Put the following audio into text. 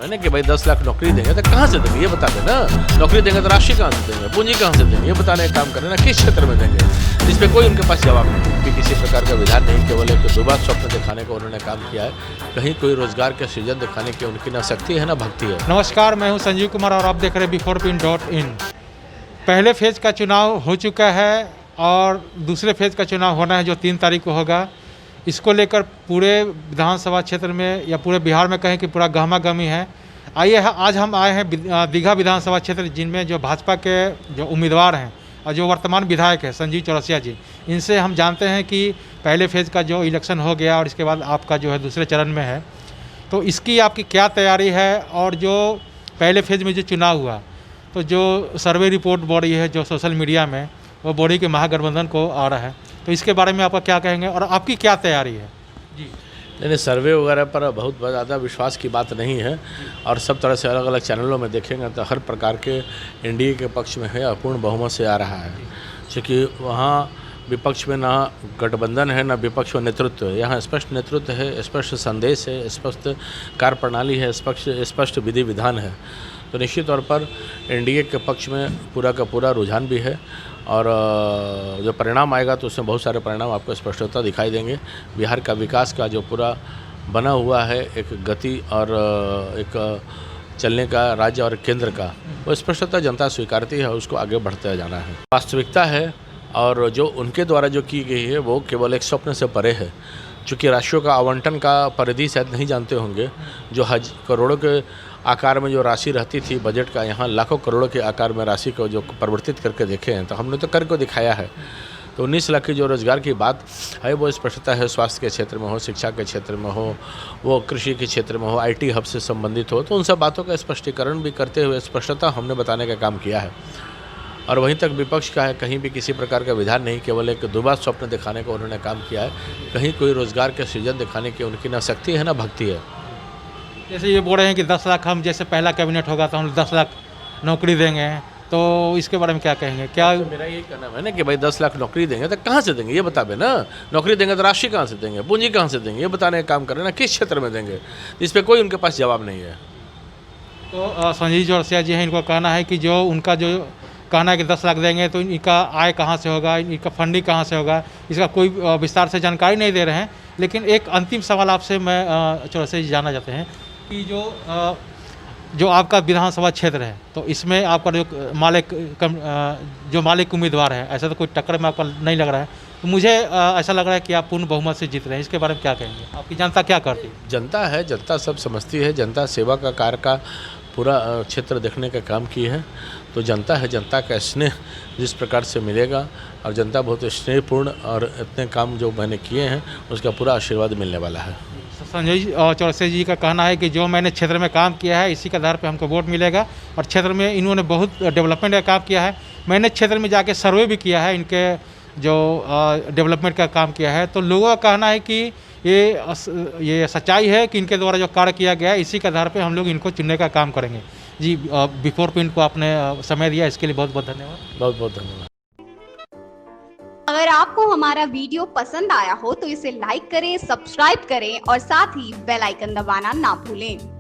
है ना कि भाई 10 लाख नौकरी देंगे तो कहाँ से देंगे ये बता देना। नौकरी देंगे तो राशि कहाँ से देंगे, पूंजी कहाँ से देंगे, ये बताने का काम करें ना, किस क्षेत्र में देंगे। इस पर कोई उनके पास जवाब नहीं कि किसी प्रकार का विधान नहीं, केवल एक दुबा स्वप्न दिखाने का उन्होंने काम किया है। कहीं कोई रोजगार के सृजन दिखाने की उनकी ना शक्ति है ना भक्ति है। नमस्कार, मैं हूं संजीव कुमार और आप देख रहे हैं BeforePin.in। पहले फेज का चुनाव हो चुका है और दूसरे फेज का चुनाव होना है जो 3 तारीख को होगा। इसको लेकर पूरे विधानसभा क्षेत्र में या पूरे बिहार में कहें कि पूरा गहमा गहमी है। आज हम आए हैं दीघा विधानसभा क्षेत्र, जिनमें जो भाजपा के जो उम्मीदवार हैं और जो वर्तमान विधायक है संजीव चौरसिया जी, इनसे हम जानते हैं कि पहले फेज का जो इलेक्शन हो गया और इसके बाद आपका जो है दूसरे चरण में है, तो इसकी आपकी क्या तैयारी है। और जो पहले फेज में जो चुनाव हुआ, तो जो सर्वे रिपोर्ट बॉडी है जो सोशल मीडिया में, वो बॉडी के महागठबंधन को आ रहा है, तो इसके बारे में आपका क्या कहेंगे और आपकी क्या तैयारी है जी। नहीं, सर्वे वगैरह पर बहुत ज़्यादा विश्वास की बात नहीं है और सब तरह से अलग अलग चैनलों में देखेंगे तो हर प्रकार के एनडीए के पक्ष में है, अपूर्ण बहुमत से आ रहा है। क्योंकि वहाँ विपक्ष में ना गठबंधन है ना विपक्ष में नेतृत्व है। यहाँ स्पष्ट नेतृत्व है, स्पष्ट संदेश है, स्पष्ट कार्यप्रणाली है, स्पष्ट विधि विधान है। तो निश्चित तौर पर एनडीए के पक्ष में पूरा का पूरा रुझान भी है और जो परिणाम आएगा तो उसमें बहुत सारे परिणाम आपको स्पष्टता दिखाई देंगे। बिहार का विकास का जो पूरा बना हुआ है एक गति और एक चलने का राज्य और केंद्र का, वो स्पष्टता जनता स्वीकारती है, उसको आगे बढ़ते जाना है। वास्तविकता है और जो उनके द्वारा जो की गई है वो केवल एक स्वप्न से परे है। चूँकि राशियों का आवंटन का परिधि शायद नहीं जानते होंगे, जो करोड़ों के आकार में जो राशि रहती थी बजट का, यहाँ लाखों करोड़ों के आकार में राशि को जो परिवर्तित करके देखे हैं, तो हमने तो करके दिखाया है। तो 19 लाख की जो रोजगार की बात है वो स्पष्टता है, स्वास्थ्य के क्षेत्र में हो, शिक्षा के क्षेत्र में हो, वो कृषि के क्षेत्र में हो, IT हब से संबंधित हो, तो उन सब बातों का स्पष्टीकरण भी करते हुए स्पष्टता हमने बताने का काम किया है। और वहीं तक विपक्ष का है, कहीं भी किसी प्रकार का विधान नहीं, केवल एक दुबा स्वप्न दिखाने का उन्होंने काम किया है। कहीं कोई रोजगार के सृजन दिखाने की उनकी ना शक्ति है ना भक्ति है। जैसे ये बोल रहे हैं कि 10 लाख हम जैसे पहला कैबिनेट होगा तो हम 10 लाख नौकरी देंगे, तो इसके बारे में क्या कहेंगे? क्या तो मेरा यही कहना है ना कि भाई 10 लाख नौकरी देंगे तो कहाँ से देंगे ये बता दे ना। नौकरी देंगे तो राशि कहाँ से देंगे, पूंजी कहाँ से देंगे, ये बताने का काम करें ना, किस क्षेत्र में देंगे। इस पर कोई उनके पास जवाब नहीं है। तो संजीव चौरसिया जी हैं, इनको कहना है कि जो उनका जो कहना है कि 10 लाख देंगे तो इनका आय कहाँ से होगा, इनका फंडिंग कहाँ से होगा, इसका कोई विस्तार से जानकारी नहीं दे रहे हैं। लेकिन एक अंतिम सवाल आपसे मैं चौरसिया जी जानना चाहते हैं कि जो आपका विधानसभा क्षेत्र है, तो इसमें आपका जो मालिक उम्मीदवार है, ऐसा तो कोई टक्कर में आपका नहीं लग रहा है, तो मुझे ऐसा लग रहा है कि आप पूर्ण बहुमत से जीत रहे हैं। इसके बारे में क्या कहेंगे? आपकी जनता क्या करती है? जनता है, जनता सब समझती है, जनता सेवा का कार्य का पूरा क्षेत्र देखने का काम की है। तो जनता है, जनता का स्नेह जिस प्रकार से मिलेगा और जनता बहुत स्नेहपूर्ण और इतने काम जो मैंने किए हैं उसका पूरा आशीर्वाद मिलने वाला है। संजय चौरसिया जी का कहना है कि जो मैंने क्षेत्र में काम किया है इसी के आधार पे हमको वोट मिलेगा और क्षेत्र में इन्होंने बहुत डेवलपमेंट का काम किया है। मैंने क्षेत्र में जाके सर्वे भी किया है, इनके जो डेवलपमेंट का काम किया है, तो लोगों का कहना है कि ये सच्चाई है कि इनके द्वारा जो कार्य किया गया है इसी के आधार पे हम लोग इनको चुनने का काम करेंगे। जी, BeforePin को आपने समय दिया, इसके लिए बहुत बहुत धन्यवाद। बहुत बहुत धन्यवाद। अगर आपको हमारा वीडियो पसंद आया हो तो इसे लाइक करें, सब्सक्राइब करें और साथ ही बेल आइकन दबाना ना भूलें।